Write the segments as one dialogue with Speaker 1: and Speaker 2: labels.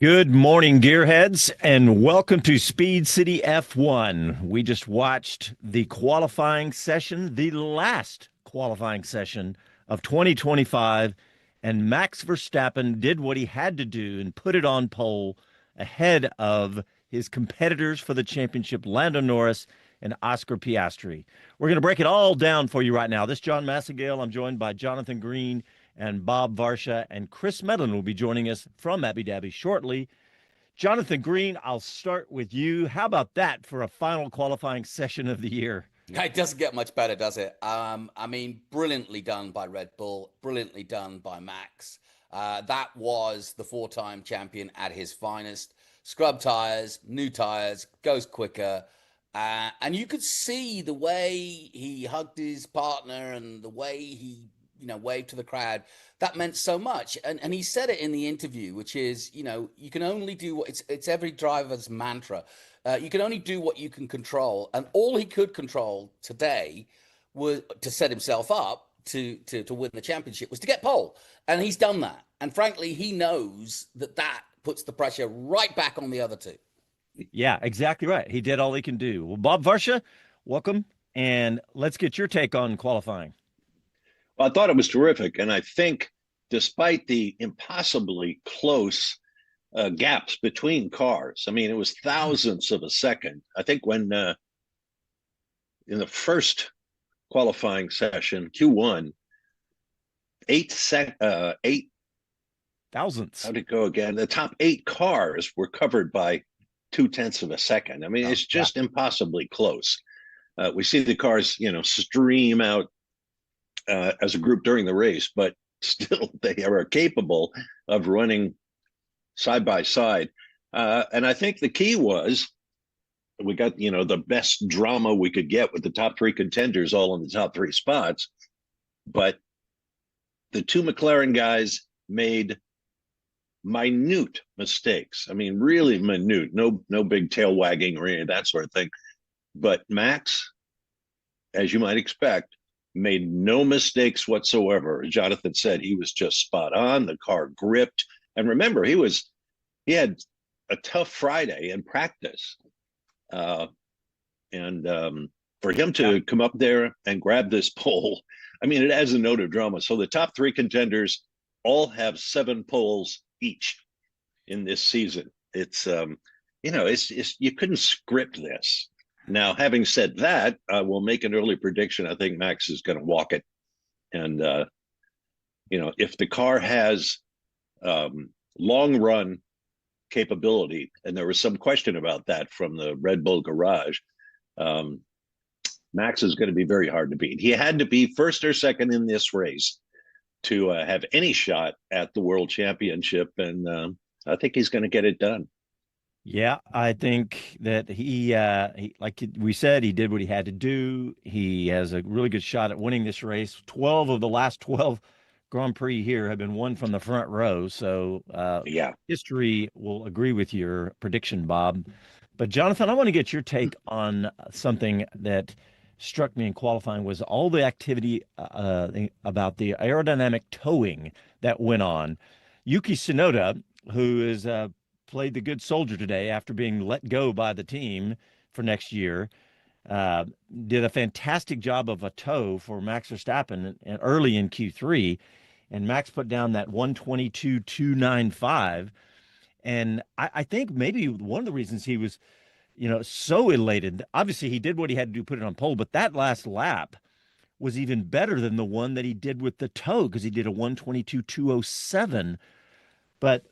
Speaker 1: Good morning, gearheads, and welcome to Speed City F1. We just watched the qualifying session, the last qualifying session of 2025, and Max Verstappen did what he had to do and put it on pole ahead of his competitors for the championship, Lando Norris and Oscar Piastri. We're going to break it all down for you right now. This is Jon Massengale. I'm joined by Jonathan Green and Bob Varsha, and Chris Medland will be joining us from Abu Dhabi shortly. Jonathan Green, I'll start with you. How about that for a final qualifying session of the year?
Speaker 2: It doesn't get much better, does it? Brilliantly done by Red Bull, brilliantly done by Max. That was the four-time champion at his finest. Scrub tires, new tires, goes quicker. And you could see the way he hugged his partner and the way he waved to the crowd. That meant so much. And he said it in the interview, which is, you can only do what it's every driver's mantra. You can only do what you can control. And all he could control today was to set himself up to win the championship, was to get pole. And he's done that. And frankly, he knows that puts the pressure right back on the other two.
Speaker 1: Yeah, exactly right. He did all he can do. Well, Bob Varsha, welcome. And let's get your take on qualifying.
Speaker 3: Well, I thought it was terrific. And I think despite the impossibly close gaps between cars, I mean, it was thousandths of a second. I think when in the first qualifying session, Q1, eight
Speaker 1: thousandths.
Speaker 3: How'd it go again? The top 8 cars were covered by 0.2 of a second. I mean, it's just impossibly close. We see the cars, stream out as a group during the race, but still they are capable of running side by side. And I think the key was we got, the best drama we could get with the top 3 contenders all in the top 3 spots. But the 2 McLaren guys made minute mistakes. I mean, really minute, no big tail wagging or any of that sort of thing. But Max, as you might expect, made no mistakes whatsoever. Jonathan said he was just spot on. The car gripped. And remember, he had a tough Friday in practice. For him to come up there and grab this pole, I mean, it adds a note of drama. So the top 3 contenders all have 7 poles each in this season. It's, you couldn't script this. Now, having said that, we'll make an early prediction. I think Max is going to walk it. And, if the car has long run capability, and there was some question about that from the Red Bull garage, Max is going to be very hard to beat. He had to be first or second in this race to have any shot at the world championship. And I think he's going to get it done.
Speaker 1: Yeah, I think that he, like we said, he did what he had to do. He has a really good shot at winning this race. 12 of the last 12 Grand Prix here have been won from the front row. So history will agree with your prediction, Bob. But Jonathan, I want to get your take on something that struck me in qualifying was all the activity about the aerodynamic towing that went on. Yuki Tsunoda, who is played the good soldier today after being let go by the team for next year, did a fantastic job of a tow for Max Verstappen and early in Q3. And Max put down that 122.295. And I think maybe one of the reasons he was, so elated, obviously he did what he had to do, put it on pole, but that last lap was even better than the one that he did with the tow, because he did a 122.207. But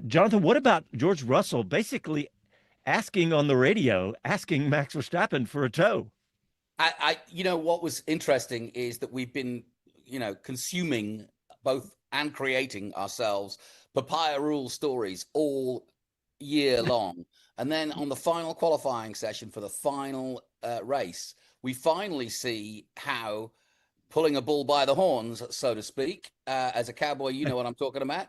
Speaker 1: Jonathan, what about George Russell basically asking on the radio, asking Max Verstappen for a tow?
Speaker 2: What was interesting is that we've been, consuming both and creating ourselves papaya rule stories all year long. And then on the final qualifying session for the final race, we finally see how pulling a bull by the horns, so to speak, as a cowboy, you know what I'm talking about.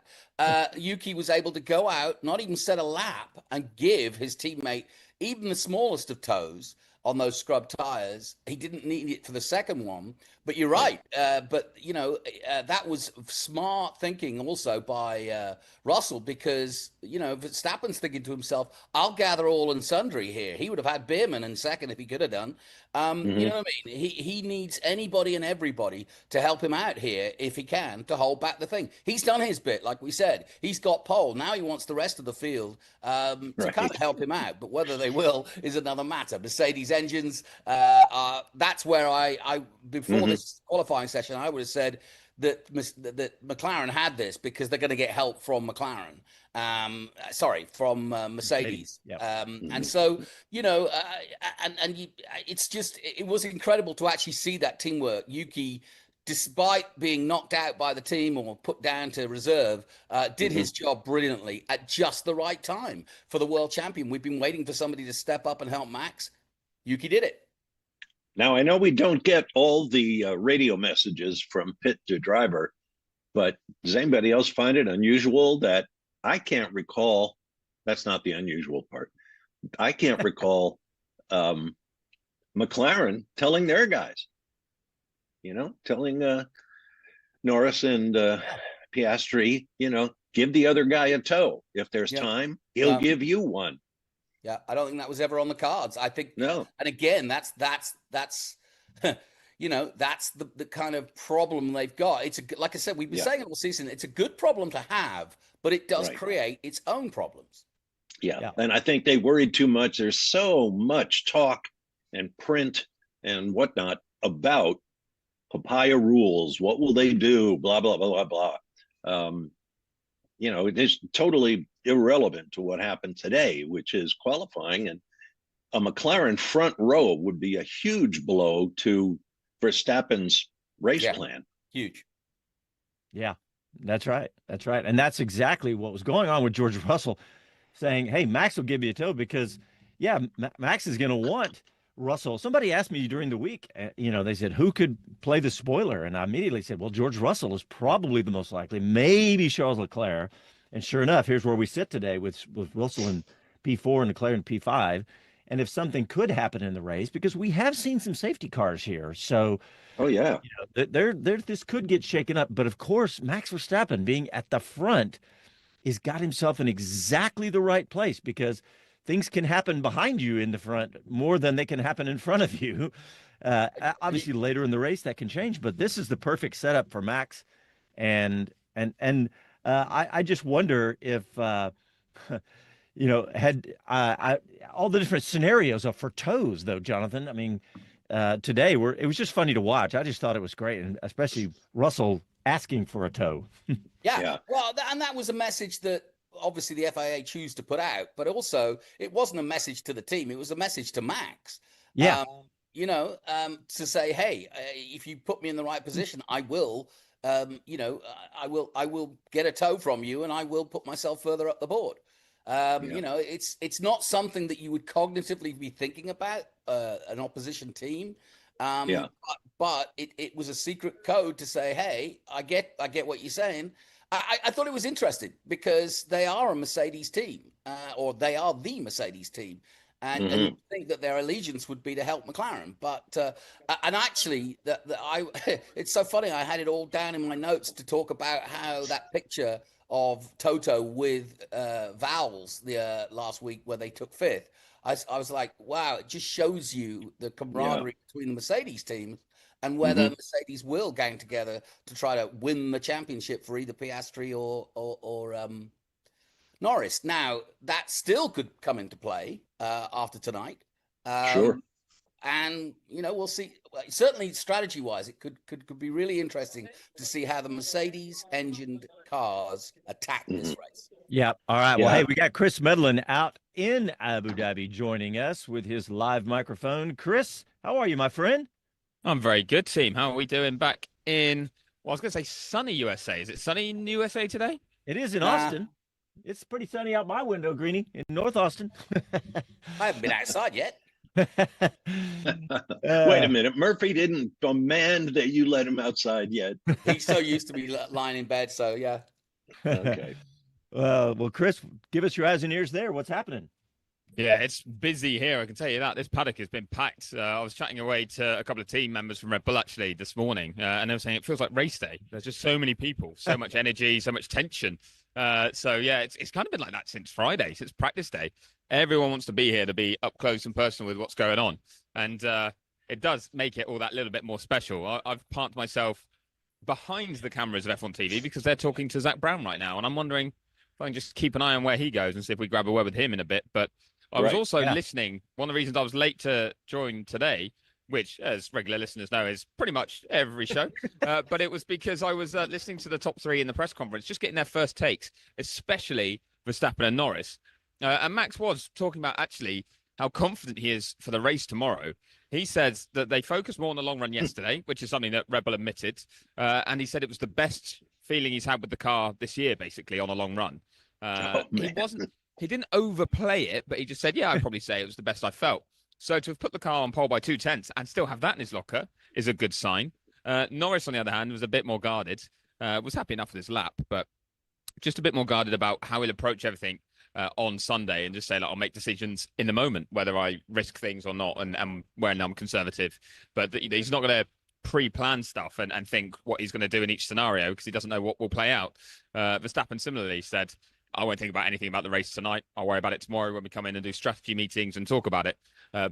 Speaker 2: Yuki was able to go out, not even set a lap, and give his teammate even the smallest of tows. on those scrub tires. He didn't need it for the second one, but you're right. But that was smart thinking also by Russell, because Verstappen's thinking to himself, "I'll gather all and sundry here." He would have had Beerman in second if he could have done. You know what I mean? He needs anybody and everybody to help him out here if he can, to hold back the thing. He's done his bit, like we said. He's got pole. Now he wants the rest of the field to kind of help him out. But whether they will is another matter. Mercedes engines, that's where I before this qualifying session, I would have said that McLaren had this because they're going to get help from McLaren. From Mercedes. And so, it was incredible to actually see that teamwork. Yuki, despite being knocked out by the team or put down to reserve, did his job brilliantly at just the right time for the world champion. We've been waiting for somebody to step up and help Max. Yuki did it.
Speaker 3: Now, I know we don't get all the radio messages from pit to driver, but does anybody else find it unusual that I can't recall? That's not the unusual part. I can't recall McLaren telling their guys, telling Norris and Piastri, give the other guy a tow. If there's time, he'll give you one.
Speaker 2: Yeah, I don't think that was ever on the cards. I think
Speaker 3: no.
Speaker 2: And again, that's that's the kind of problem they've got. It's like I said, we've been saying it all season. It's a good problem to have, but it does create its own problems.
Speaker 3: Yeah, and I think they worried too much. There's so much talk and print and whatnot about papaya rules. What will they do? Blah blah blah blah blah. It is totally irrelevant to what happened today, which is qualifying. And a McLaren front row would be a huge blow to Verstappen's race plan.
Speaker 2: Huge.
Speaker 1: Yeah, that's right. That's right. And that's exactly what was going on with George Russell, saying, hey, Max will give you a tow because, Max is going to want Russell. Somebody asked me during the week, they said, who could play the spoiler? And I immediately said, well, George Russell is probably the most likely, maybe Charles Leclerc. And sure enough, here's where we sit today with Russell in P4 and Leclerc in P5. And if something could happen in the race, because we have seen some safety cars here. So, this could get shaken up. But of course, Max Verstappen being at the front has got himself in exactly the right place, because things can happen behind you in the front more than they can happen in front of you. Obviously, later in the race that can change, but this is the perfect setup for Max. And I just wonder if, had all the different scenarios for tows, though, Jonathan. I mean, today it was just funny to watch. I just thought it was great, and especially Russell asking for a tow.
Speaker 2: Yeah. Well, and that was a message that obviously the FIA choose to put out, but also it wasn't a message to the team. It was a message to Max.
Speaker 1: Yeah.
Speaker 2: To say, hey, if you put me in the right position, I will. I will get a tow from you, and I will put myself further up the board. It's not something that you would cognitively be thinking about an opposition team. But it was a secret code to say, hey, I get what you're saying. I thought it was interesting because they are a Mercedes team, or they are the Mercedes team. And you think that their allegiance would be to help McLaren, but and actually, it's so funny. I had it all down in my notes to talk about how that picture of Toto with Vowles the last week where they took fifth. I was like, wow, it just shows you the camaraderie between the Mercedes teams and whether Mercedes will gang together to try to win the championship for either Piastri or Norris. Now, that still could come into play after tonight.
Speaker 3: Sure.
Speaker 2: And, we'll see. Certainly, strategy-wise, it could be really interesting to see how the Mercedes-engined cars attack this race.
Speaker 1: Yeah. All right. Well, hey, we got Chris Medland out in Abu Dhabi joining us with his live microphone. Chris, how are you, my friend?
Speaker 4: I'm very good, team. How are we doing back in, I was going to say sunny USA. Is it sunny in USA today?
Speaker 1: It is in Austin. It's pretty sunny out my window, Greenie, in North Austin.
Speaker 2: I haven't been outside yet.
Speaker 3: Wait a minute. Murphy didn't demand that you let him outside yet.
Speaker 2: He's so used to be lying in bed, so yeah.
Speaker 3: Okay.
Speaker 1: Well, Chris, give us your eyes and ears there. What's happening?
Speaker 4: Yeah, it's busy here. I can tell you that. This paddock has been packed. I was chatting away to a couple of team members from Red Bull actually this morning, and they were saying it feels like race day. There's just so many people, so much energy, so much tension. So yeah, it's kind of been like that since Friday, since practice day. Everyone wants to be here to be up close and personal with what's going on, and it does make it all that little bit more special. I've parked myself behind the cameras of F1 TV because they're talking to Zach Brown right now, and I'm wondering if I can just keep an eye on where he goes and see if we grab a word with him in a bit. But I was also listening. One of the reasons I was late to join today, which, as regular listeners know, is pretty much every show, but it was because I was listening to the top three in the press conference, just getting their first takes, especially Verstappen and Norris. And Max was talking about actually how confident he is for the race tomorrow. He says that they focused more on the long run yesterday, which is something that Red Bull admitted. And he said it was the best feeling he's had with the car this year, basically, on a long run. He didn't overplay it, but he just said, yeah, I'd probably say it was the best I felt. So to have put the car on pole by 2/10 and still have that in his locker is a good sign. Norris, on the other hand, was a bit more guarded, was happy enough with his lap, but just a bit more guarded about how he'll approach everything on Sunday and just say, like, I'll make decisions in the moment, whether I risk things or not, and when I'm conservative. But he's not going to pre-plan stuff and think what he's going to do in each scenario because he doesn't know what will play out. Verstappen similarly said, I won't think about anything about the race tonight. I'll worry about it tomorrow when we come in and do strategy meetings and talk about it.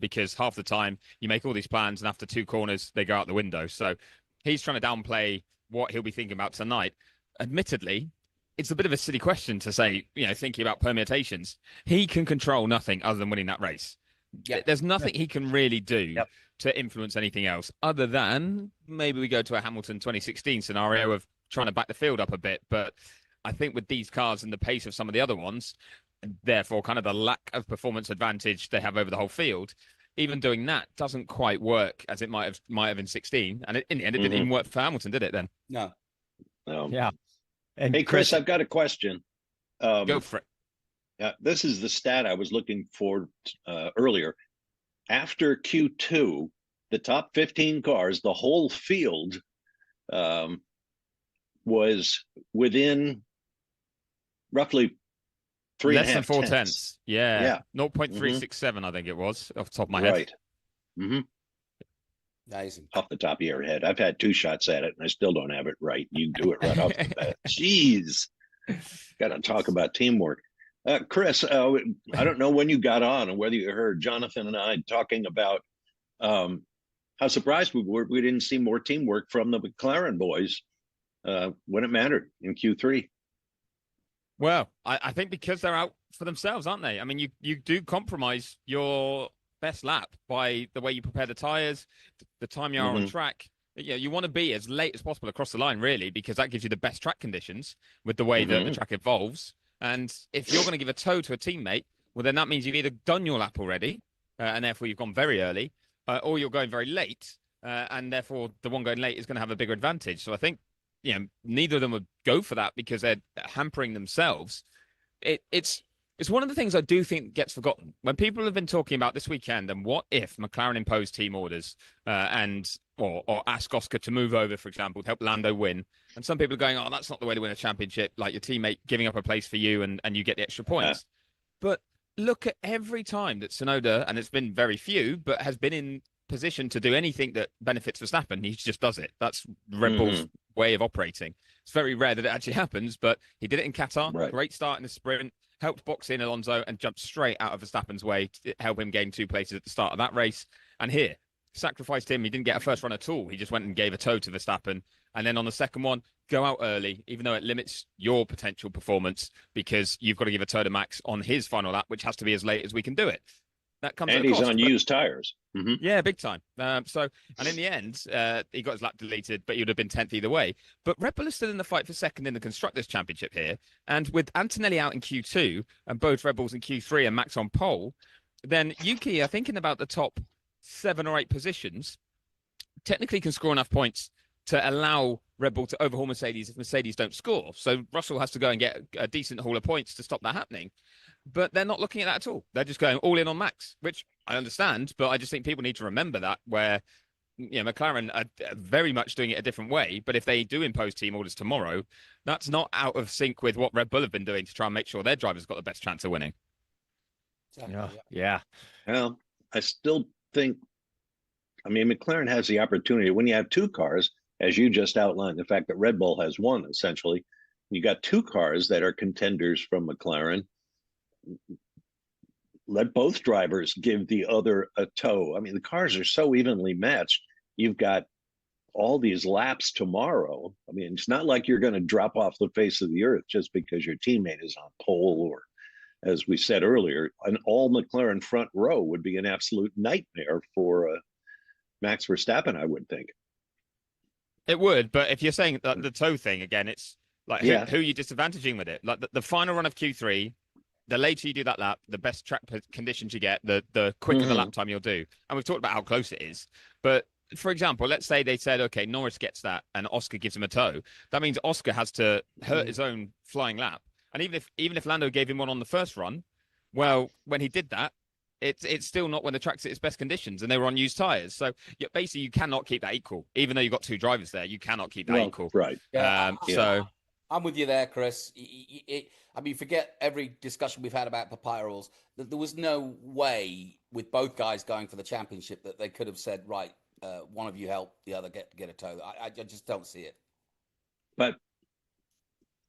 Speaker 4: Because half the time you make all these plans and after two corners, they go out the window. So he's trying to downplay what he'll be thinking about tonight. Admittedly, it's a bit of a silly question to say, thinking about permutations. He can control nothing other than winning that race. Yep. There's nothing he can really do to influence anything else other than maybe we go to a Hamilton 2016 scenario of trying to back the field up a bit. But I think with these cars and the pace of some of the other ones, and therefore kind of the lack of performance advantage they have over the whole field, even doing that doesn't quite work as it might have in 16. And in the end, it didn't even work for Hamilton, did it then?
Speaker 2: No.
Speaker 1: Yeah. And
Speaker 3: hey, Chris, I've got a question.
Speaker 4: Go for it.
Speaker 3: This is the stat I was looking for earlier. After Q2, the top 15 cars, the whole field was within roughly
Speaker 4: less than 4
Speaker 3: tenths.
Speaker 4: tenths. Yeah. 0.367, I think it was, off the top of my head.
Speaker 3: Right. Mm-hmm.
Speaker 2: Amazing.
Speaker 3: Off the top of your head. I've had 2 shots at it and I still don't have it right. You do it right off the bat. Jeez. Got to talk about teamwork. Chris, I don't know when you got on and whether you heard Jonathan and I talking about how surprised we were we didn't see more teamwork from the McLaren boys when it mattered in Q3.
Speaker 4: Well, I think because they're out for themselves, aren't they? I mean, you do compromise your best lap by the way you prepare the tires, the time you are on track. You want to be as late as possible across the line, really, because that gives you the best track conditions with the way that the track evolves. And if you're going to give a tow to a teammate, well, then that means you've either done your lap already, and therefore you've gone very early, or you're going very late, and therefore the one going late is going to have a bigger advantage. So I think, neither of them would go for that because they're hampering themselves. It's one of the things I do think gets forgotten when people have been talking about this weekend and what if McLaren imposed team orders or ask Oscar to move over, for example, to help Lando win. And some people are going, oh, that's not the way to win a championship, like your teammate giving up a place for you and you get the extra points. But look at every time that Tsunoda, and it's been very few, but has been in position to do anything that benefits Verstappen, he just does it. That's Red Bull's way of operating. It's very rare that it actually happens, but he did it in Qatar. Right. Great start in the sprint, helped box in Alonso and jumped straight out of Verstappen's way to help him gain 2 places at the start of that race. And here, sacrificed him. He didn't get a first run at all. He just went and gave a tow to Verstappen. And then on the second one, go out early, even though it limits your potential performance because you've got to give a tow to Max on his final lap, which has to be as late as we can do it. That comes
Speaker 3: and he's on used tires.
Speaker 4: Yeah, big time. And in the end, he got his lap deleted, but he would have been 10th either way. But Red Bull is still in the fight for second in the Constructors' Championship here. And with Antonelli out in Q2 and both Red Bulls in Q3 and Max on pole, then Yuki, I think in about the top 7 or 8 positions, technically can score enough points to allow Red Bull to overhaul Mercedes if Mercedes don't score. So Russell has to go and get a decent haul of points to stop that happening. But they're not looking at that at all. They're just going all in on Max, which I understand, but I just think people need to remember that where, McLaren are very much doing it a different way. But if they do impose team orders tomorrow, that's not out of sync with what Red Bull have been doing to try and make sure their drivers got the best chance of winning.
Speaker 2: Exactly,
Speaker 1: Yeah.
Speaker 2: yeah.
Speaker 1: Yeah.
Speaker 3: Well, I still think, I mean, McLaren has the opportunity when you have two cars, as you just outlined, the fact that Red Bull has one essentially. You got two cars that are contenders from McLaren. Let both drivers give the other a tow. I mean, the cars are so evenly matched. You've got all these laps tomorrow. I mean, it's not like you're going to drop off the face of the earth just because your teammate is on pole, or, as we said earlier, an all McLaren front row would be an absolute nightmare for Max Verstappen, I would think.
Speaker 4: It would, but if you're saying that the toe thing again, it's like who are you disadvantaging with it? Like the final run of Q3, the later you do that lap, the best track conditions you get, the quicker the lap time you'll do. And we've talked about how close it is. But for example, let's say they said, okay, Norris gets that and Oscar gives him a tow. That means Oscar has to hurt his own flying lap. And even if Lando gave him one on the first run, well, when he did that, it's still not when the track's at its best conditions and they were on used tires. So basically you cannot keep that equal. Even though you've got two drivers there, you cannot keep that equal.
Speaker 3: Right.
Speaker 4: So
Speaker 2: I'm with you there, Chris. I mean, forget every discussion we've had about papaya rules. There was no way with both guys going for the championship that they could have said, right, one of you help the other get a tow. I just don't see it.
Speaker 3: But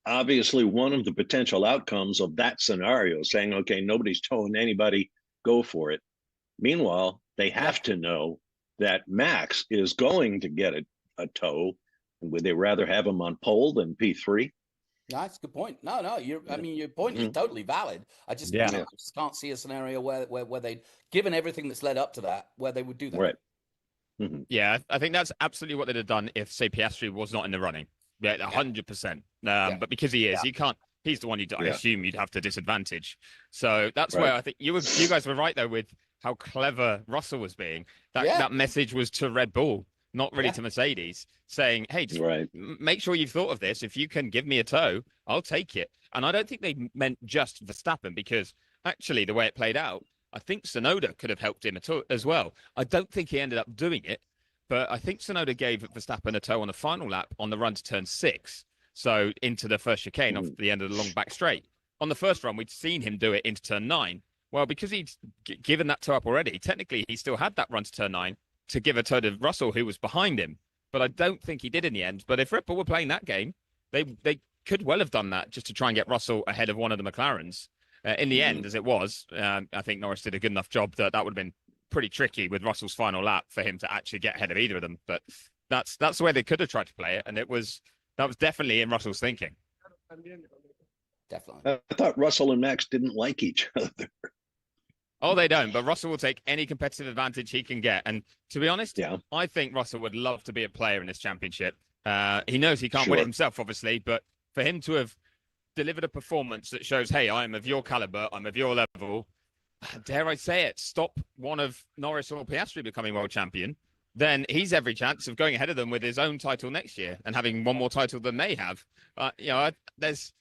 Speaker 3: obviously, one of the potential outcomes of that scenario, saying, okay, nobody's towing anybody, go for it. Meanwhile, they have to know that Max is going to get a tow. And would they rather have him on pole than P3?
Speaker 2: No, that's a good point. No, I mean, your point is totally valid. I just can't see a scenario where they, given everything that's led up to that, where they would do that.
Speaker 3: Right.
Speaker 4: Yeah, I think that's absolutely what they'd have done if, say, Piastri was not in the running. Yeah, 100%. But because he is, you can't. He's the one I assume you'd have to disadvantage. So that's where I think you guys were right though with how clever Russell was being. That message was to Red Bull, not really to Mercedes, saying, "Hey, just make sure you've thought of this. If you can give me a tow, I'll take it." And I don't think they meant just Verstappen, because actually the way it played out, I think Tsunoda could have helped him as well. I don't think he ended up doing it, but I think Tsunoda gave Verstappen a tow on the final lap on the run to turn 6. So into the first chicane off the end of the long back straight. On the first run, we'd seen him do it into turn 9. Well, because he'd given that tow up already, technically he still had that run to turn 9 to give a tow to Russell, who was behind him. But I don't think he did in the end. But if Red Bull were playing that game, they could well have done that just to try and get Russell ahead of one of the McLarens. In the end, as it was, I think Norris did a good enough job that would have been pretty tricky with Russell's final lap for him to actually get ahead of either of them. But that's the way they could have tried to play it, and that was definitely in Russell's thinking.
Speaker 2: Definitely.
Speaker 3: I thought Russell and Max didn't like each other.
Speaker 4: Oh, they don't, but Russell will take any competitive advantage he can get. And to be honest, I think Russell would love to be a player in this championship. He knows he can't win it himself, obviously, but for him to have delivered a performance that shows, hey, I'm of your caliber, I'm of your level, dare I say it, stop one of Norris or Piastri becoming world champion, then he's every chance of going ahead of them with his own title next year and having one more title than they have. There's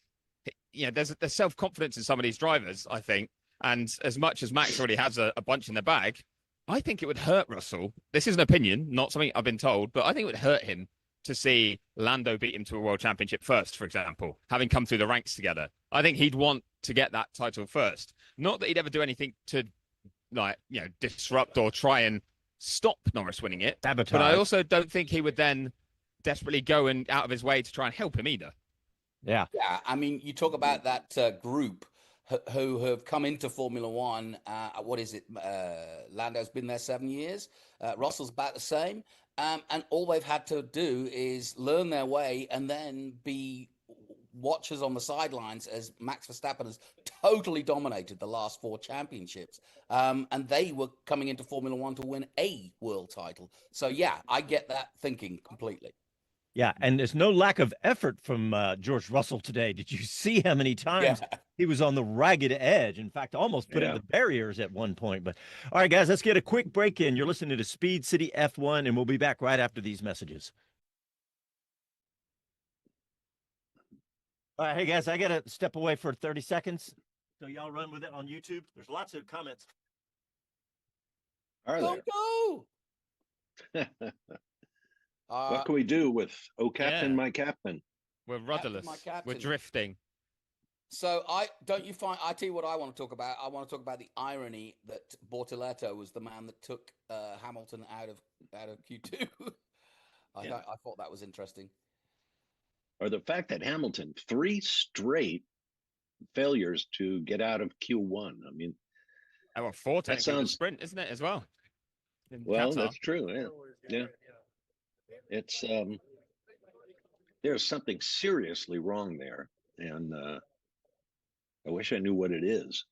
Speaker 4: self-confidence in some of these drivers, I think. And as much as Max already has a bunch in the bag, I think it would hurt Russell. This is an opinion, not something I've been told, but I think it would hurt him to see Lando beat him to a world championship first, for example, having come through the ranks together. I think he'd want to get that title first. Not that he'd ever do anything to, disrupt or try and stop Norris winning it.
Speaker 1: Sabotage.
Speaker 4: But I also don't think he would then desperately go and out of his way to try and help him either.
Speaker 2: Yeah. I mean, you talk about that group who have come into Formula One. What is it? Lando's been there 7 years. Russell's about the same. And all they've had to do is learn their way and then be watchers on the sidelines as Max Verstappen has totally dominated the last 4 championships. And they were coming into Formula One to win a world title. So, yeah, I get that thinking completely.
Speaker 1: Yeah, and there's no lack of effort from George Russell today. Did you see how many times he was on the ragged edge? In fact, almost put in the barriers at one point. But all right, guys, let's get a quick break in. You're listening to Speed City F1, and we'll be back right after these messages. All right, hey, guys, I got to step away for 30 seconds. So y'all run with it on YouTube. There's lots of comments.
Speaker 2: Go!
Speaker 3: What can we do with "Oh Captain, My Captain"?
Speaker 4: We're rudderless. We're drifting.
Speaker 2: So I tell you what I want to talk about. I want to talk about the irony that Bortoleto was the man that took Hamilton out of Q2. I thought that was interesting.
Speaker 3: Or the fact that Hamilton 3 straight failures to get out of Q1. I mean,
Speaker 4: 4 technically in the sprint, isn't it, as well?
Speaker 3: Well, that's true. Yeah. It's there's something seriously wrong there, and I wish I knew what it is.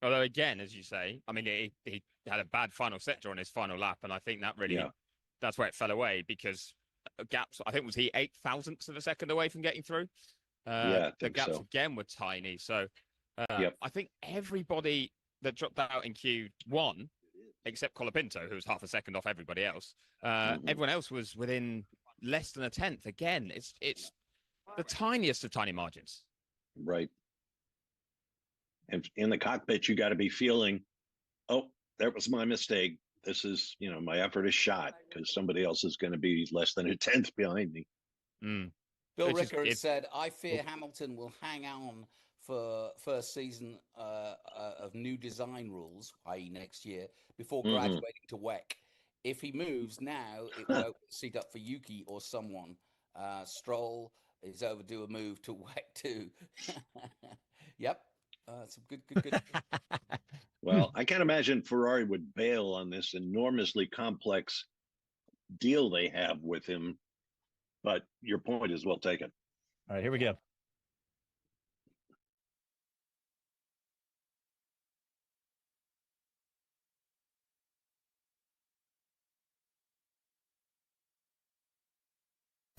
Speaker 4: Although, again, as you say, I mean, he had a bad final sector on his final lap, and I think that really that's where it fell away, because gaps, I think, was he 0.008 of a second away from getting through. The gaps again were tiny. So I think everybody that dropped out in Q1, except Colapinto, who was half a second off everybody else, everyone else was within less than a tenth. Again, it's the tiniest of tiny margins.
Speaker 3: Right. And in the cockpit, you got to be feeling, oh, that was my mistake. This is, my effort is shot, because somebody else is going to be less than a tenth behind me.
Speaker 2: Bill Ricker said, I fear Hamilton will hang on for first season of new design rules, i.e. next year, before graduating to WEC. If he moves now, it will open the seat up for Yuki or someone. Stroll is overdue a move to WEC too. Yep. Some good.
Speaker 3: Well, I can't imagine Ferrari would bail on this enormously complex deal they have with him, but your point is well taken.
Speaker 1: All right, here we go.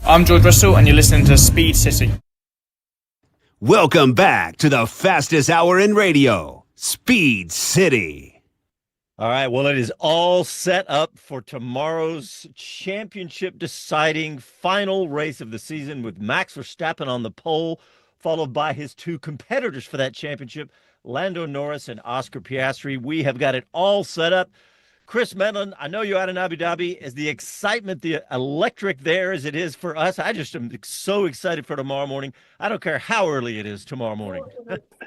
Speaker 5: I'm George Russell, and you're listening to Speed City.
Speaker 6: Welcome back to the fastest hour in radio, Speed City.
Speaker 1: All right, well, it is all set up for tomorrow's championship deciding final race of the season, with Max Verstappen on the pole, followed by his 2 competitors for that championship, Lando Norris and Oscar Piastri. We have got it all set up. Chris Medland, I know you're out in Abu Dhabi. Is the excitement, the electric there as it is for us? I just am so excited for tomorrow morning. I don't care how early it is tomorrow morning.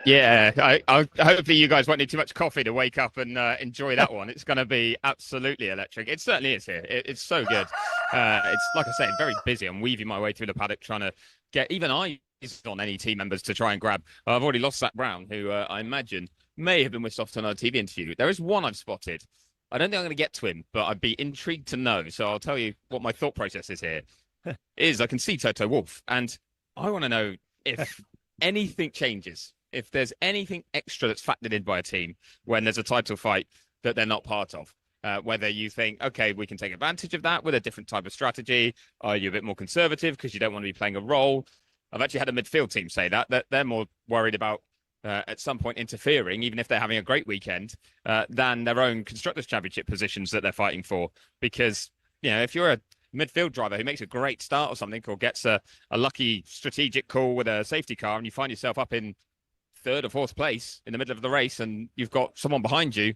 Speaker 4: Yeah, I hopefully you guys won't need too much coffee to wake up and enjoy that one. It's going to be absolutely electric. It certainly is here. It's so good. It's, like I say, very busy. I'm weaving my way through the paddock, trying to get even eyes on any team members to try and grab. I've already lost Zach Brown, who I imagine may have been whisked off to another TV interview. There is one I've spotted. I don't think I'm going to get to him, but I'd be intrigued to know. So I'll tell you what my thought process is here. I can see Toto Wolff, and I want to know if anything changes, if there's anything extra that's factored in by a team when there's a title fight that they're not part of. Whether you think, okay, we can take advantage of that with a different type of strategy. Are you a bit more conservative because you don't want to be playing a role? I've actually had a midfield team say that they're more worried about at some point interfering, even if they're having a great weekend, than their own Constructors' Championship positions that they're fighting for. Because, if you're a midfield driver who makes a great start or something, or gets a lucky strategic call with a safety car, and you find yourself up in 3rd or 4th place in the middle of the race, and you've got someone behind you,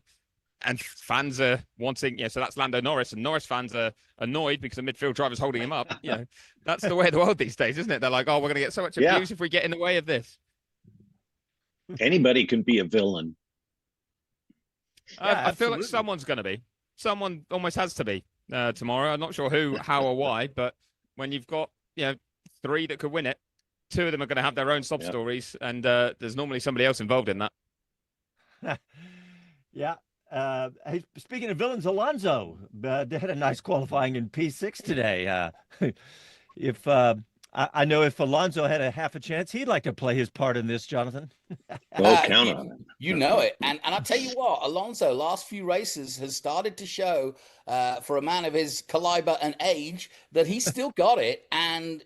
Speaker 4: and fans are wanting, so that's Lando Norris, and Norris fans are annoyed because the midfield driver's holding him up. That's the way of the world these days, isn't it? They're like, oh, we're going to get so much abuse if we get in the way of this.
Speaker 3: Anybody can be a villain.
Speaker 4: I feel like someone's going to be. Someone almost has to be tomorrow. I'm not sure who, how, or why, but when you've got 3 that could win it, 2 of them are going to have their own sob stories, and there's normally somebody else involved in that.
Speaker 1: Yeah. Hey, speaking of villains, Alonso they had a nice qualifying in P6 today. I know if Alonso had a half a chance, he'd like to play his part in this, Jonathan.
Speaker 3: Oh, count on it.
Speaker 2: You know it. And I'll tell you what, Alonso, last few races has started to show, for a man of his caliber and age, that he's still got it. And,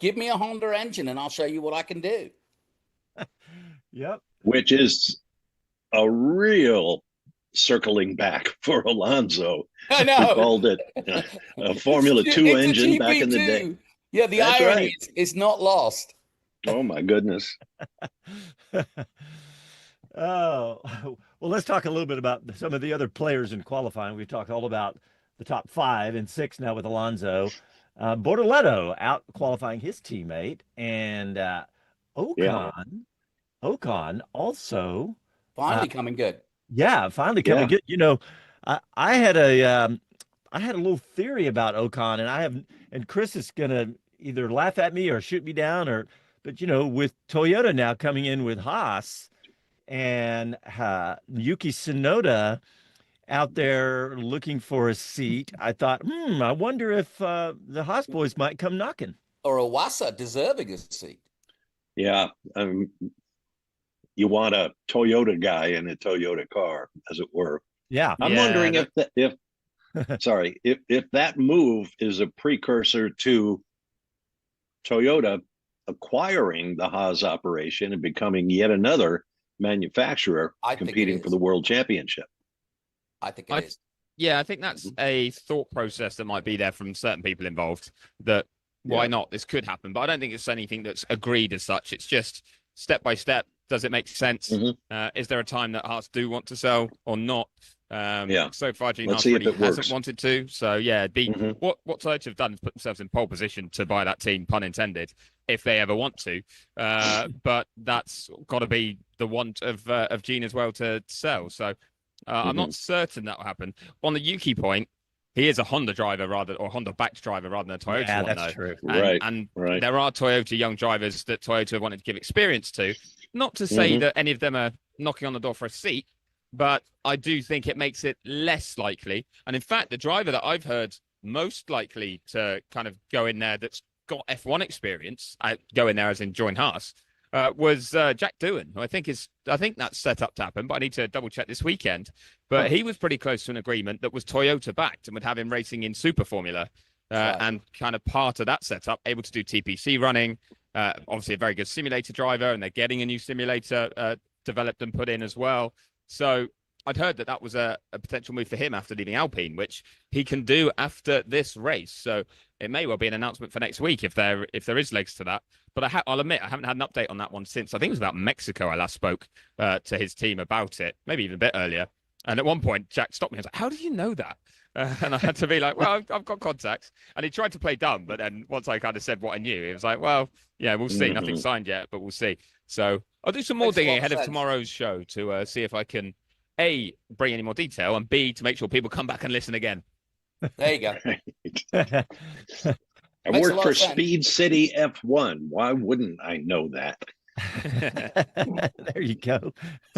Speaker 2: give me a Honda engine and I'll show you what I can do.
Speaker 1: Yep.
Speaker 3: Which is a real circling back for Alonso.
Speaker 2: I know.
Speaker 3: He called it a Formula 2 engine back in the day.
Speaker 2: Yeah, the
Speaker 3: That's
Speaker 2: irony
Speaker 3: right.
Speaker 2: is not lost.
Speaker 3: Oh, my goodness.
Speaker 1: Oh, well, let's talk a little bit about some of the other players in qualifying. We've talked all about the top 5 and 6 now with Alonso. Bortoleto out qualifying his teammate, and Ocon also
Speaker 2: Finally coming good.
Speaker 1: finally coming good. I had a little theory about Ocon, and Chris is gonna either laugh at me or shoot me down, but with Toyota now coming in with Haas and Yuki Tsunoda out there looking for a seat, I thought, I wonder if the Haas boys might come knocking.
Speaker 2: Or Iwasa deserving a seat.
Speaker 3: Yeah. You want a Toyota guy in a Toyota car, as it were.
Speaker 1: Yeah.
Speaker 3: I'm wondering if that move is a precursor to Toyota acquiring the Haas operation and becoming yet another manufacturer competing for the world championship.
Speaker 2: I think it is.
Speaker 4: Yeah, I think that's a thought process that might be there from certain people involved, that why not? This could happen. But I don't think it's anything that's agreed as such. It's just step by step. Does it make sense? Is there a time that Haas do want to sell or not? So far, Gene Haas really hasn't wanted to. So what Toyota have done is put themselves in pole position to buy that team, pun intended, if they ever want to. But that's got to be the want of Gene as well to sell. So I'm not certain that will happen. On the Yuki point, he is a Honda driver or Honda-backed driver rather than a Toyota one,
Speaker 1: that's true.
Speaker 4: And there are Toyota young drivers that Toyota wanted to give experience to. Not to say that any of them are knocking on the door for a seat, but I do think it makes it less likely. And in fact, the driver that I've heard most likely to kind of go in there that's got F1 experience, go in there as in join Haas, was Jack Doohan, who I think that's set up to happen, but I need to double check this weekend. But he was pretty close to an agreement that was Toyota backed and would have him racing in Super Formula and kind of part of that setup, able to do TPC running. Obviously a very good simulator driver, and they're getting a new simulator developed and put in as well. So I'd heard that was a potential move for him after leaving Alpine, which he can do after this race. So it may well be an announcement for next week if there is legs to that. But I'll admit I haven't had an update on that one since. I think it was about Mexico I last spoke to his team about it, maybe even a bit earlier. And at one point, Jack stopped me. I was like, how do you know that? And I had to be like, well, I've got contacts. And he tried to play dumb, but then once I kind of said what I knew, he was like, well, yeah, we'll see. Nothing signed yet, but we'll see. So I'll do some more digging ahead of tomorrow's show to see if I can, A, bring any more detail, and B, to make sure people come back and listen again.
Speaker 2: There you go.
Speaker 3: I work for Speed City F1. Why wouldn't I know that?
Speaker 1: There you go.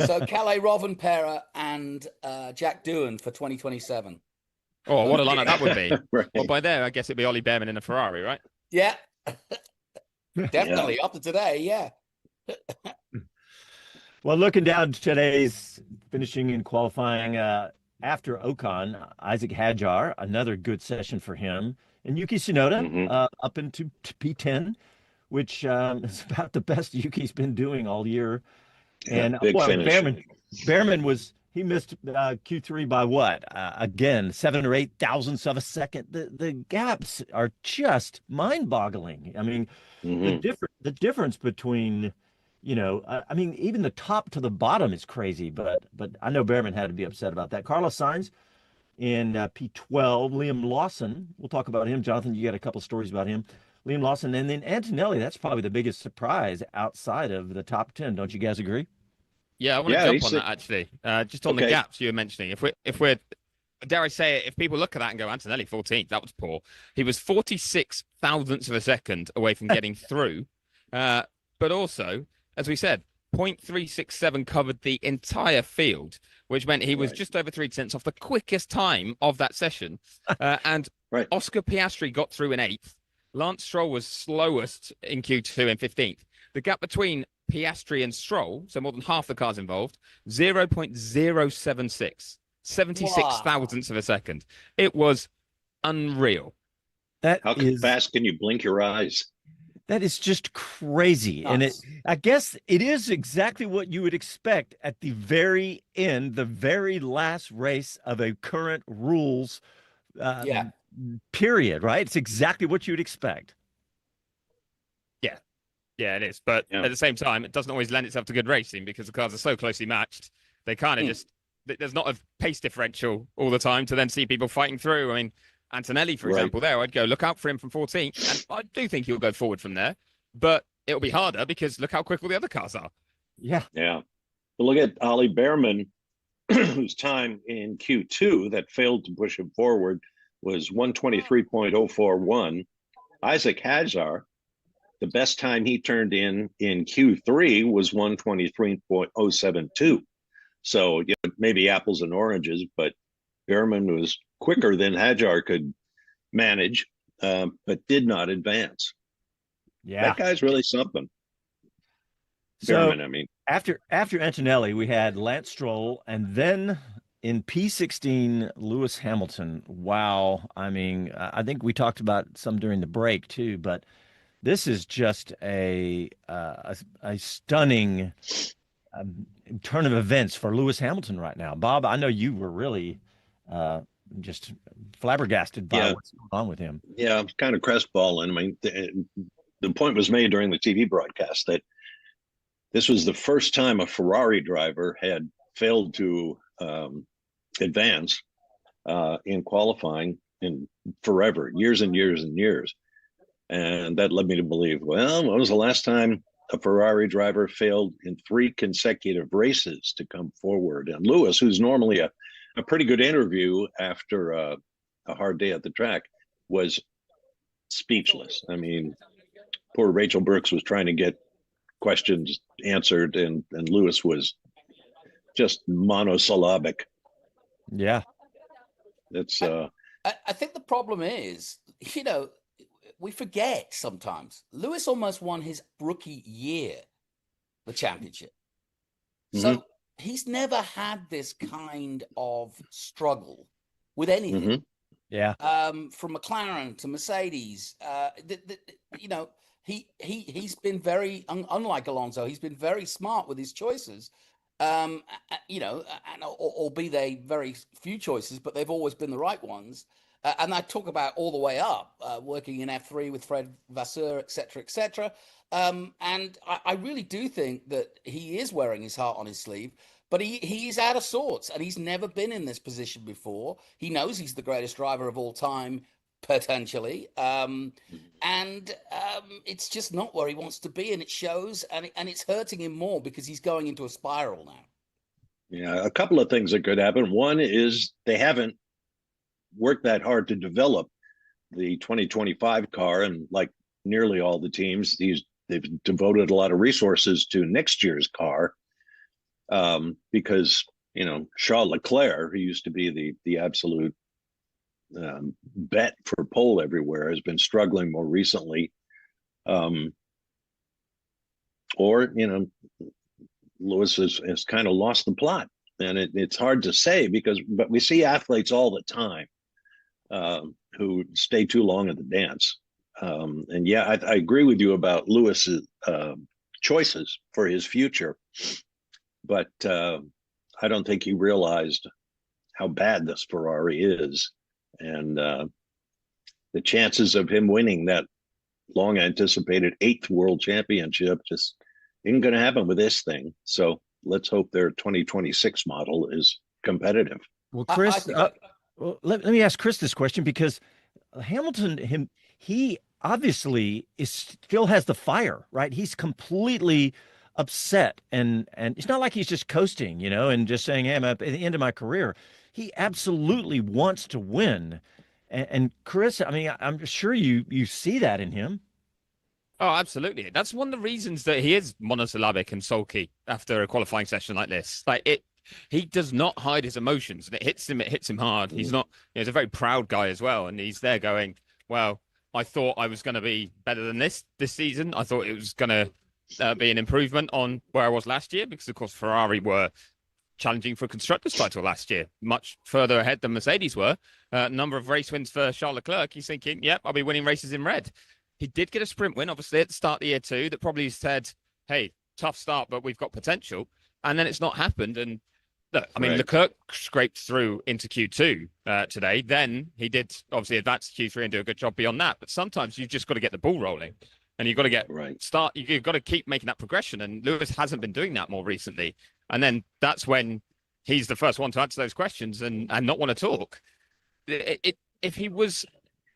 Speaker 2: So Kalle Rovanperä and Jack Doohan for 2027.
Speaker 4: Oh, what a lineup that would be. Right. Well, by there, I guess it'd be Ollie Behrman in a Ferrari, right?
Speaker 2: Yeah. Definitely. After today, yeah.
Speaker 1: Well, looking down to today's finishing and qualifying after Ocon, Isaac Hadjar, another good session for him. And Yuki Tsunoda up into P10, which is about the best Yuki's been doing all year. And Behrman he missed Q3 by what? Again, 7 or 8 thousandths of a second. The gaps are just mind-boggling. I mean, the difference between, even the top to the bottom is crazy. But I know Behrman had to be upset about that. Carlos Sainz in P12, Liam Lawson. We'll talk about him, Jonathan. You got a couple stories about him. Liam Lawson, and then Antonelli. That's probably the biggest surprise outside of the top 10. Don't you guys agree?
Speaker 4: Yeah, I want to jump on that actually. Just on the gaps you were mentioning. If we're dare I say it, if people look at that and go, Antonelli 14th, that was poor. He was 46 thousandths of a second away from getting through. But also, as we said, 0.367 covered the entire field, which meant he was just over 3 tenths off the quickest time of that session. And Oscar Piastri got through in 8th. Lance Stroll was slowest in Q2 in 15th. The gap between Piastri and Stroll, so more than half the cars involved, 0.076, 76 thousandths of a second. It was unreal.
Speaker 3: How fast can you blink your eyes?
Speaker 1: That is just crazy. Nice. And I guess it is exactly what you would expect at the very end, the very last race of a current rules period, right? It's exactly what you'd expect.
Speaker 4: Yeah, it is. But at the same time, it doesn't always lend itself to good racing because the cars are so closely matched. They kind of there's not a pace differential all the time to then see people fighting through. I mean, Antonelli, for example, there, I'd go look out for him from 14th. And I do think he'll go forward from there. But it'll be harder because look how quick all the other cars are.
Speaker 1: Yeah.
Speaker 3: Yeah. But look at Ollie Behrman, whose time in Q2 that failed to push him forward was 123.041. Isaac Hazar, the best time he turned in Q3 was 123.072. So maybe apples and oranges, but Behrman was quicker than Hajar could manage, but did not advance.
Speaker 1: Yeah.
Speaker 3: That guy's really something.
Speaker 1: So
Speaker 3: Behrman, I mean.
Speaker 1: after Antonelli, we had Lance Stroll, and then in P16, Lewis Hamilton. Wow. I mean, I think we talked about some during the break too, but this is just a stunning turn of events for Lewis Hamilton right now. Bob, I know you were really just flabbergasted by what's going on with him.
Speaker 3: Yeah, kind of crestfallen. I mean, the point was made during the TV broadcast that this was the first time a Ferrari driver had failed to advance in qualifying in forever, years and years and years. And that led me to believe, well, when was the last time a Ferrari driver failed in 3 consecutive races to come forward? And Lewis, who's normally a pretty good interview after a hard day at the track, was speechless. I mean, poor Rachel Brooks was trying to get questions answered, and Lewis was just monosyllabic.
Speaker 1: Yeah.
Speaker 3: It's
Speaker 2: I think the problem is, we forget sometimes. Lewis almost won his rookie year, the championship. So he's never had this kind of struggle with anything.
Speaker 1: Yeah.
Speaker 2: From McLaren to Mercedes, he's been very, unlike Alonso, he's been very smart with his choices. And or be they very few choices, but they've always been the right ones. And I talk about all the way up, working in F3 with Fred Vasseur, et cetera, and I really do think that he is wearing his heart on his sleeve, but he's out of sorts, and he's never been in this position before. He knows he's the greatest driver of all time, potentially, and it's just not where he wants to be, and it shows, and it's hurting him more because he's going into a spiral now.
Speaker 3: Yeah, a couple of things that could happen. One is they haven't worked that hard to develop the 2025 car, and like nearly all the teams, they've devoted a lot of resources to next year's car, because Charles Leclerc, who used to be the absolute bet for pole everywhere, has been struggling more recently, or Lewis has kind of lost the plot, and it's hard to say but we see athletes all the time who stay too long at the dance. And yeah, I agree with you about Lewis's choices for his future, but I don't think he realized how bad this Ferrari is, and the chances of him winning that long anticipated 8th world championship just isn't going to happen with this thing. So let's hope their 2026 model is competitive.
Speaker 1: Well, Chris, well, let me ask Chris this question, because Hamilton, he obviously still has the fire, right? He's completely upset, and it's not like he's just coasting, and just saying, hey, I'm at the end of my career. He absolutely wants to win. And Chris, I mean, I'm sure you see that in him.
Speaker 4: Oh, absolutely. That's one of the reasons that he is monosyllabic and sulky after a qualifying session like this. He does not hide his emotions, and it hits him hard. He's not, he's a very proud guy as well. And he's there going, well, I thought I was going to be better than this season. I thought it was going to be an improvement on where I was last year, because of course Ferrari were challenging for a constructors title last year, much further ahead than Mercedes were. Number of race wins for Charles Leclerc. He's thinking, yep, I'll be winning races in red. He did get a sprint win, obviously, at the start of the year too, that probably said, hey, tough start, but we've got potential. And then it's not happened. And look, I mean, Leclerc scraped through into Q2 today. Then he did obviously advance to Q3 and do a good job beyond that. But sometimes you've just got to get the ball rolling, and you've got to get you've got to keep making that progression. And Lewis hasn't been doing that more recently. And then that's when he's the first one to answer those questions and not want to talk. If he was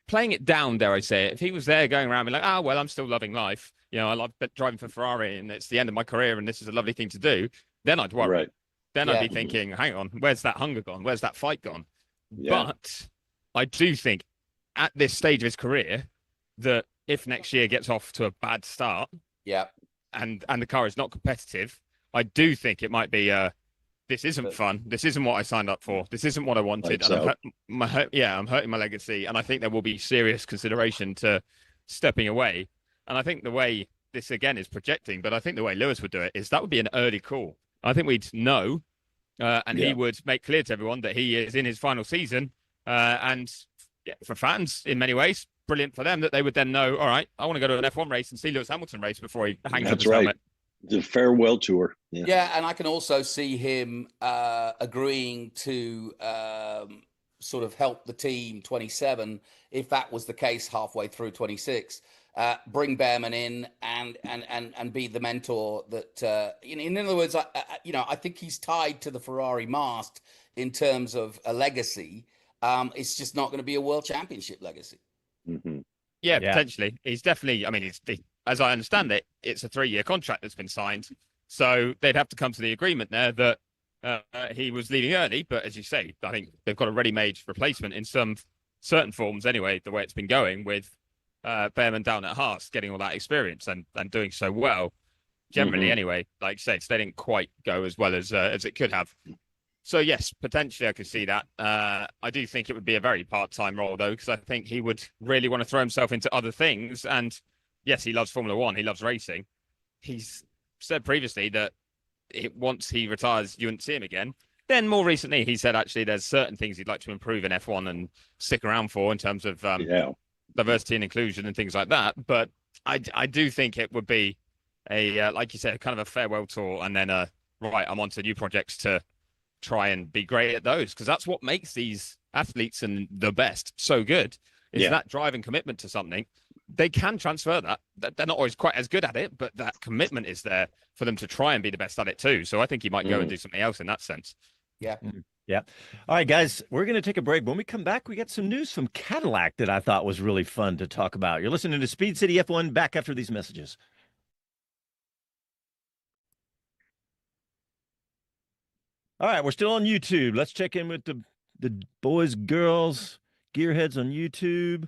Speaker 4: playing it down, dare I say it, if he was there going around being like, well, I'm still loving life, I love driving for Ferrari and it's the end of my career and this is a lovely thing to do, then I'd worry.
Speaker 3: Right.
Speaker 4: Then I'd be thinking, hang on, where's that hunger gone? Where's that fight gone?
Speaker 3: Yeah.
Speaker 4: But I do think at this stage of his career that if next year gets off to a bad start, and the car is not competitive, I do think it might be this isn't fun. This isn't what I signed up for. This isn't what I wanted. And I'm hurting my legacy. And I think there will be serious consideration to stepping away. And I think the way this again is projecting, but I think the way Lewis would do it is that would be an early call. I think we'd know, and he would make clear to everyone that he is in his final season. And for fans, in many ways, brilliant for them that they would then know, all right, I want to go to an F1 race and see Lewis Hamilton race before he hangs up his helmet.
Speaker 3: The farewell tour.
Speaker 2: Yeah, and I can also see him agreeing to sort of help the team 27 if that was the case halfway through 26. Bring Behrman in and be the mentor that in other words, I think he's tied to the Ferrari mast in terms of a legacy. It's just not going to be a world championship legacy.
Speaker 3: Mm-hmm.
Speaker 4: Yeah, potentially. He's definitely. I mean, as I understand it, it's a 3-year contract that's been signed. So they'd have to come to the agreement there that he was leaving early. But as you say, I think they've got a ready-made replacement in some certain forms anyway, the way it's been going with Behrman down at Haas, getting all that experience and doing so well. Generally, anyway, like you said, they didn't quite go as well as it could have. So, yes, potentially I could see that. I do think it would be a very part-time role, though, because I think he would really want to throw himself into other things. And, yes, he loves Formula One. He loves racing. He's said previously that once he retires, you wouldn't see him again. Then more recently, he said, actually, there's certain things he'd like to improve in F1 and stick around for in terms of diversity and inclusion and things like that. But I do think it would be like you said, kind of a farewell tour and then right, I'm on to new projects to try and be great at those, because that's what makes these athletes and the best so good is that drive and commitment to something. They can transfer that. They're not always quite as good at it, but that commitment is there for them to try and be the best at it too. So I think he might go and do something else in that sense.
Speaker 2: Yeah.
Speaker 1: Yeah. All right, guys, we're going to take a break. When we come back, we got some news from Cadillac that I thought was really fun to talk about. You're listening to Speed City F1, back after these messages. All right, we're still on YouTube. Let's check in with the boys, girls, gearheads on YouTube.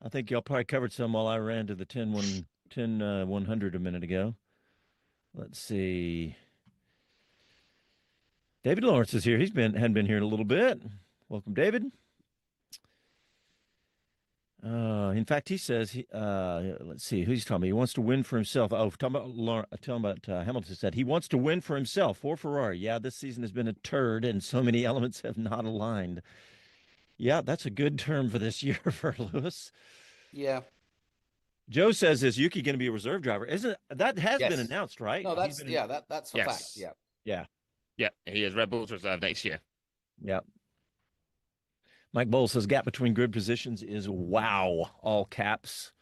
Speaker 1: I think y'all probably covered some while I ran to the 100 a minute ago. Let's see. David Lawrence is here. Hadn't been here in a little bit. Welcome, David. In fact, he says, let's see, who's talking about? He wants to win for himself. Oh, talking about Hamilton said he wants to win for himself for Ferrari. Yeah, this season has been a turd, and so many elements have not aligned. Yeah, that's a good term for this year for Lewis.
Speaker 2: Yeah.
Speaker 1: Joe says, is Yuki going to be a reserve driver? Isn't that has been announced, right?
Speaker 2: No, that's that's a fact. Yeah.
Speaker 1: Yeah.
Speaker 4: Yeah, he is Red Bull's reserve next year.
Speaker 1: Yeah. Mike Bowles says gap between grid positions is wow, all caps.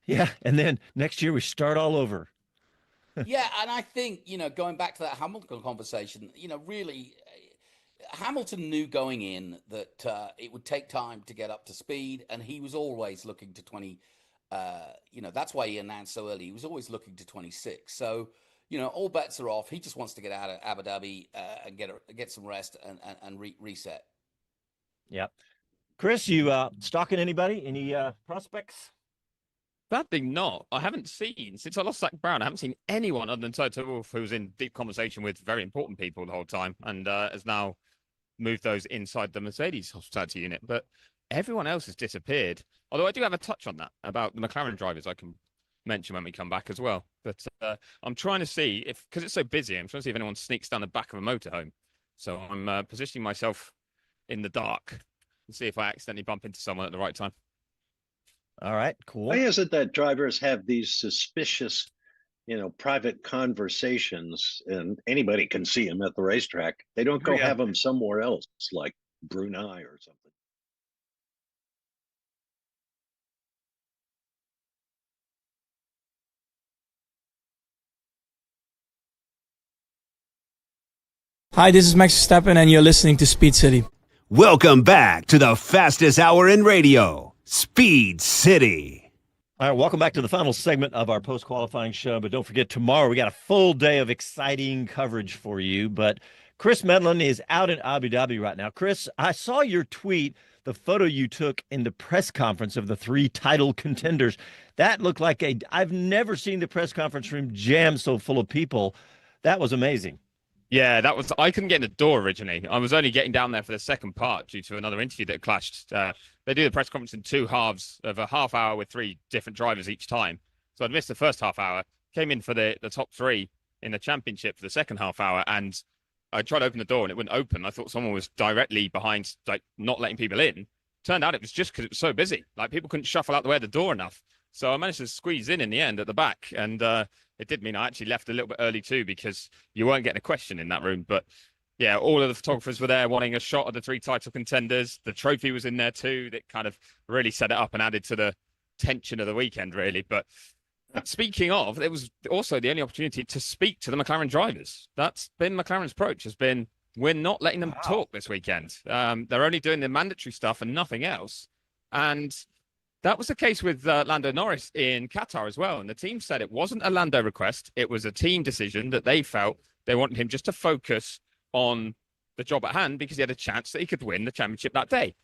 Speaker 1: Yeah, and then next year we start all over.
Speaker 2: Yeah, and I think, going back to that Hamilton conversation, really, Hamilton knew going in that it would take time to get up to speed, and he was always looking to 20. That's why he announced so early. He was always looking to 26. So, all bets are off. He just wants to get out of Abu Dhabi and get some rest and reset.
Speaker 1: Yeah. Chris, you stalking anybody? Any prospects?
Speaker 4: Sadly not. I haven't seen, since I lost Zach Brown, I haven't seen anyone other than Toto Wolff, who was in deep conversation with very important people the whole time and has now moved those inside the Mercedes hospitality unit. But everyone else has disappeared. Although I do have a touch on that about the McLaren drivers I can mention when we come back as well. But I'm trying to see because it's so busy, I'm trying to see if anyone sneaks down the back of a motorhome. So I'm positioning myself in the dark and see if I accidentally bump into someone at the right time.
Speaker 1: All right, cool.
Speaker 3: Why is it that drivers have these suspicious, private conversations and anybody can see them at the racetrack? They don't go have them somewhere else, like Brunei or something.
Speaker 5: Hi, this is Max Verstappen, and you're listening to Speed City.
Speaker 6: Welcome back to the fastest hour in radio, Speed City.
Speaker 1: All right, welcome back to the final segment of our post-qualifying show. But don't forget, tomorrow we got a full day of exciting coverage for you. But Chris Medland is out in Abu Dhabi right now. Chris, I saw your tweet, the photo you took in the press conference of the 3 title contenders. That looked like I've never seen the press conference room jammed so full of people. That was amazing.
Speaker 4: Yeah, I couldn't get in the door originally. I was only getting down there for the second part due to another interview that clashed. They do the press conference in 2 halves of a half hour with 3 different drivers each time. So I'd missed the first half hour, came in for the top 3 in the championship for the second half hour, and I tried to open the door and it wouldn't open. I thought someone was directly behind, like not letting people in. Turned out it was just because it was so busy. Like people couldn't shuffle out the way of the door enough. So I managed to squeeze in the end at the back, and it did mean I actually left a little bit early too, because you weren't getting a question in that room. But yeah, all of the photographers were there wanting a shot of the 3 title contenders. The trophy was in there too. That kind of really set it up and added to the tension of the weekend, really. But speaking of, it was also the only opportunity to speak to the McLaren drivers. That's been McLaren's approach, has been, we're not letting them talk this weekend. They're only doing the mandatory stuff and nothing else. And that was the case with Lando Norris in Qatar as well. And the team said it wasn't a Lando request. It was a team decision that they felt they wanted him just to focus on the job at hand because he had a chance that he could win the championship that day.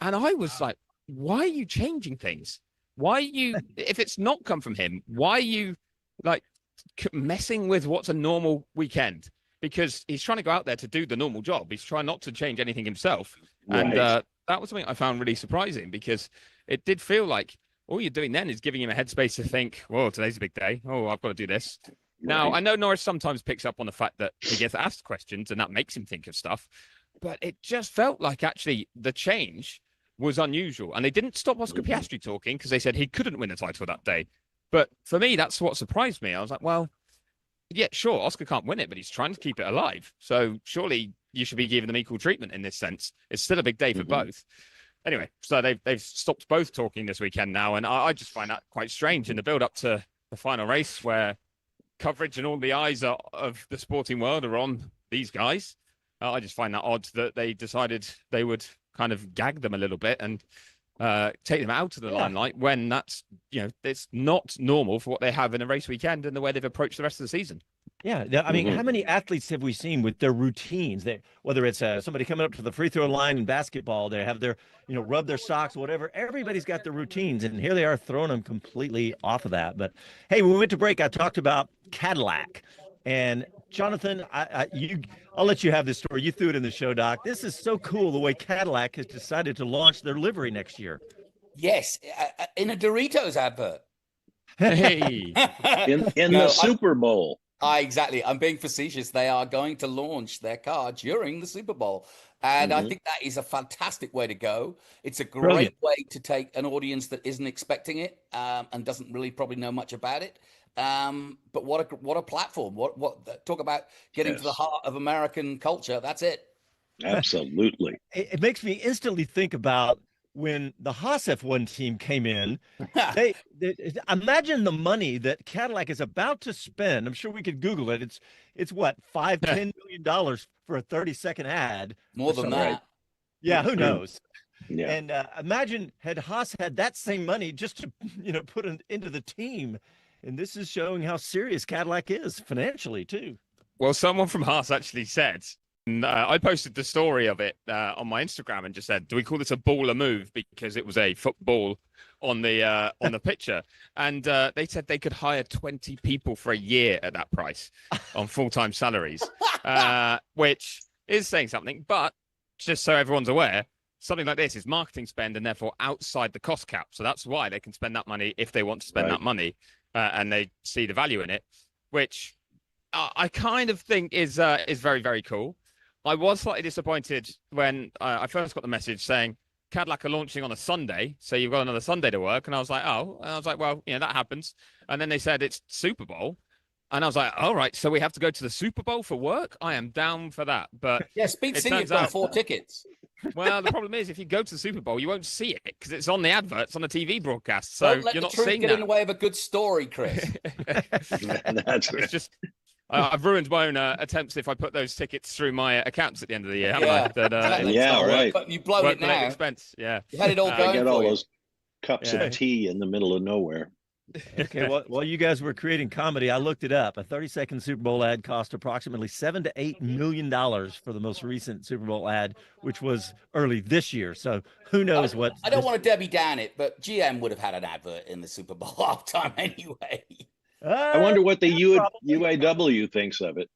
Speaker 4: And I was like, why are you changing things? Why are you, if it's not come from him, why are you like messing with what's a normal weekend? Because he's trying to go out there to do the normal job. He's trying not to change anything himself. Right. And that was something I found really surprising, because it did feel like all you're doing then is giving him a headspace to think, whoa, today's a big day. Oh, I've got to do this. Right. Now, I know Norris sometimes picks up on the fact that he gets asked questions and that makes him think of stuff, but it just felt like actually the change was unusual. And they didn't stop Oscar Piastri talking because they said he couldn't win the title that day. But for me, that's what surprised me. I was like, well, yeah, sure, Oscar can't win it, but he's trying to keep it alive. So surely you should be giving them equal treatment in this sense. It's still a big day for both. Anyway, so they've stopped both talking this weekend now, and I just find that quite strange in the build-up to the final race, where coverage and all the eyes of the sporting world are on these guys. I just find that odd that they decided they would kind of gag them a little bit and take them out of the limelight, when that's, it's not normal for what they have in a race weekend and the way they've approached the rest of the season.
Speaker 1: Yeah, I mean, how many athletes have we seen with their routines? Whether it's somebody coming up to the free throw line in basketball, they have their, rub their socks, whatever. Everybody's got their routines, and here they are throwing them completely off of that. But hey, when we went to break, I talked about Cadillac, and Jonathan, I'll let you have this story. You threw it in the show, Doc. This is so cool the way Cadillac has decided to launch their livery next year.
Speaker 2: Yes, in a Doritos advert.
Speaker 4: Hey,
Speaker 3: in the Super Bowl.
Speaker 2: Exactly. I'm being facetious. They are going to launch their car during the Super Bowl. And I think that is a fantastic way to go. It's a great way to take an audience that isn't expecting it and doesn't really probably know much about it. But what a platform. What talk about getting to the heart of American culture. That's it.
Speaker 3: Absolutely.
Speaker 1: It makes me instantly think about when the Haas F1 team came in. they imagine the money that Cadillac is about to spend. I'm sure we could Google it. It's what, $10 million for a 30-second ad.
Speaker 2: More than that. Right.
Speaker 1: Yeah, who knows?
Speaker 3: Yeah.
Speaker 1: And imagine had Haas had that same money just to put it into the team. And this is showing how serious Cadillac is financially too.
Speaker 4: Well, someone from Haas actually said, I posted the story of it on my Instagram and just said, do we call this a baller move? Because it was a football on the picture. And they said they could hire 20 people for a year at that price on full-time salaries, which is saying something. But just so everyone's aware, something like this is marketing spend and therefore outside the cost cap. So that's why they can spend that money if they want to spend that money and they see the value in it, which I kind of think is very, very cool. I was slightly disappointed when I first got the message saying Cadillac are launching on a Sunday, so you've got another Sunday to work. And I was like, well, that happens. And then they said it's Super Bowl. And I was like, all right, so we have to go to the Super Bowl for work? I am down for that. But
Speaker 2: yeah, Speed City's got 4 tickets.
Speaker 4: Well, the problem is if you go to the Super Bowl, you won't see it because it's on the adverts on the TV broadcast. So you're not seeing that.
Speaker 2: Get in the way of a good story, Chris.
Speaker 3: That's right.
Speaker 4: It's just... I've ruined my own attempts if I put those tickets through my accounts at the end of the year, haven't I? That,
Speaker 2: right.
Speaker 4: But
Speaker 2: you blow it now.
Speaker 4: Expense. Yeah.
Speaker 2: You had it all going.
Speaker 3: I get all those cups
Speaker 1: Yeah.
Speaker 3: of tea in the middle of nowhere.
Speaker 1: Okay, well, while you guys were creating comedy, I looked it up. A 30-second Super Bowl ad cost approximately $7 to $8 million for the most recent Super Bowl ad, which was early this year. So who knows what?
Speaker 2: I don't want to Debbie Down it, but GM would have had an advert in the Super Bowl halftime anyway.
Speaker 3: I wonder what the
Speaker 1: probably.
Speaker 3: UAW thinks of it.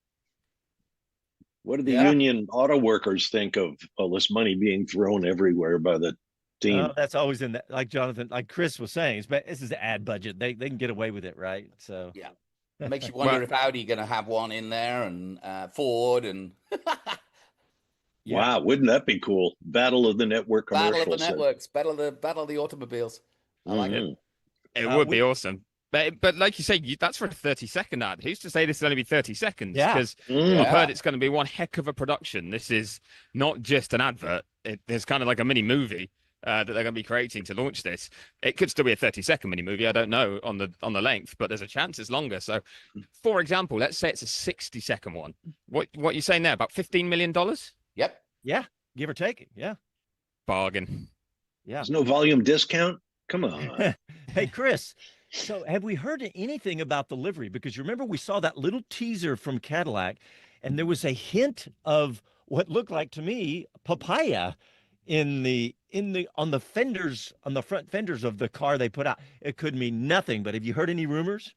Speaker 3: What do the
Speaker 1: Yeah.
Speaker 3: union auto workers think of all this money being thrown everywhere by the team?
Speaker 1: That's always in that, like Jonathan, like Chris was saying, this is the ad budget. They can get away with it, right? So
Speaker 2: Yeah. It makes you wonder if Audi going to have one in there, and Ford, and
Speaker 1: yeah.
Speaker 3: Wow, wouldn't that be cool? Battle of the network commercials.
Speaker 2: Battle of the networks, battle of the automobiles. I like it.
Speaker 4: It would be awesome. But like you say, that's for a 30-second ad. Who's to say this will only be 30 seconds?
Speaker 1: Yeah.
Speaker 4: Because I've heard it's going to be one heck of a production. This is not just an advert. There's kind of like a mini movie that they're going to be creating to launch this. It could still be a 30-second mini movie. I don't know on the length, but there's a chance it's longer. So, for example, let's say it's a 60-second one. What are you saying there? About $15 million?
Speaker 2: Yep.
Speaker 1: Yeah, give or take. Yeah.
Speaker 4: Bargain.
Speaker 1: Yeah.
Speaker 3: There's no volume discount. Come on.
Speaker 1: Hey, Chris. So have we heard anything about the livery? Because you remember we saw that little teaser from Cadillac, and there was a hint of what looked like to me papaya on the fenders, on the front fenders of the car they put out. It could mean nothing, but have you heard any rumors?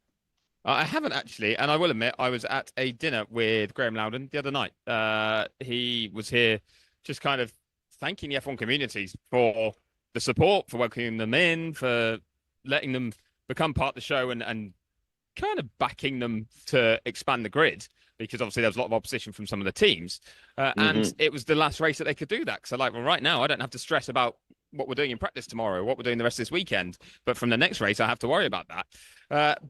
Speaker 4: I haven't actually, and I will admit I was at a dinner with Graham Loudon the other night. He was here just kind of thanking the F1 communities for the support, for welcoming them in, for letting them become part of the show, and kind of backing them to expand the grid, because obviously there was a lot of opposition from some of the teams. And it was the last race that they could do that. Because well, right now I don't have to stress about what we're doing in practice tomorrow, what we're doing the rest of this weekend. But from the next race, I have to worry about that.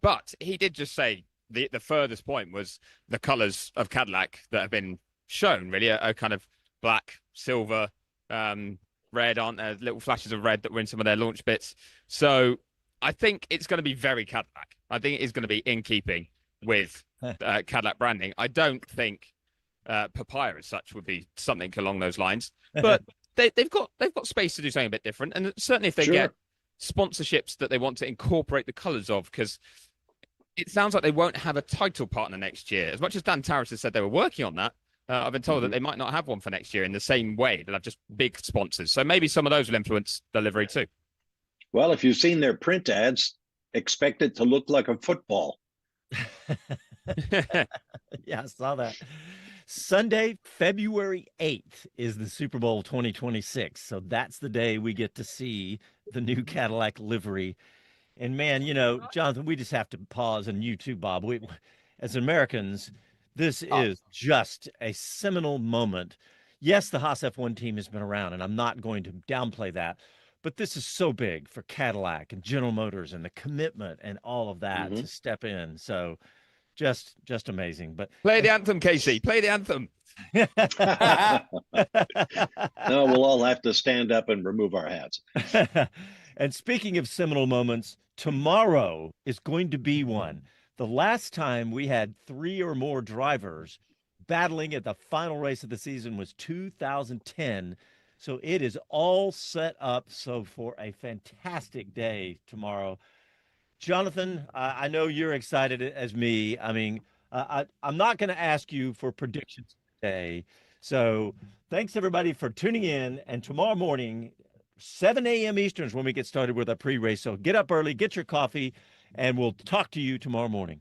Speaker 4: But he did just say the furthest point was the colours of Cadillac that have been shown, really, a kind of black, silver, red, aren't there? Little flashes of red that were in some of their launch bits. So I think it's going to be very Cadillac. I think it is going to be in keeping with Cadillac branding. I don't think papaya as such would be something along those lines, but they've got space to do something a bit different. And certainly if they get sponsorships that they want to incorporate the colours of, because it sounds like they won't have a title partner next year. As much as Dan Tarras has said they were working on that, I've been told that they might not have one for next year in the same way. They'll have just big sponsors. So maybe some of those will influence delivery too.
Speaker 3: Well, if you've seen their print ads, expect it to look like a football.
Speaker 1: Yeah, I saw that. Sunday, February 8th is the Super Bowl 2026. So that's the day we get to see the new Cadillac livery. And man, Jonathan, we just have to pause, and you too, Bob. We, as Americans, this is just a seminal moment. Yes, the Haas F1 team has been around, and I'm not going to downplay that. But this is so big for Cadillac and General Motors, and the commitment and all of that to step in. So just amazing. But
Speaker 4: play the anthem, Casey. Play the anthem.
Speaker 3: No, we'll all have to stand up and remove our hats.
Speaker 1: And speaking of seminal moments, tomorrow is going to be one. The last time we had 3 or more drivers battling at the final race of the season was 2010. So it is all set up for a fantastic day tomorrow. Jonathan, I know you're excited as me. I mean, I'm not going to ask you for predictions today. So thanks, everybody, for tuning in. And tomorrow morning, 7 a.m. Eastern is when we get started with our pre-race. So get up early, get your coffee, and we'll talk to you tomorrow morning.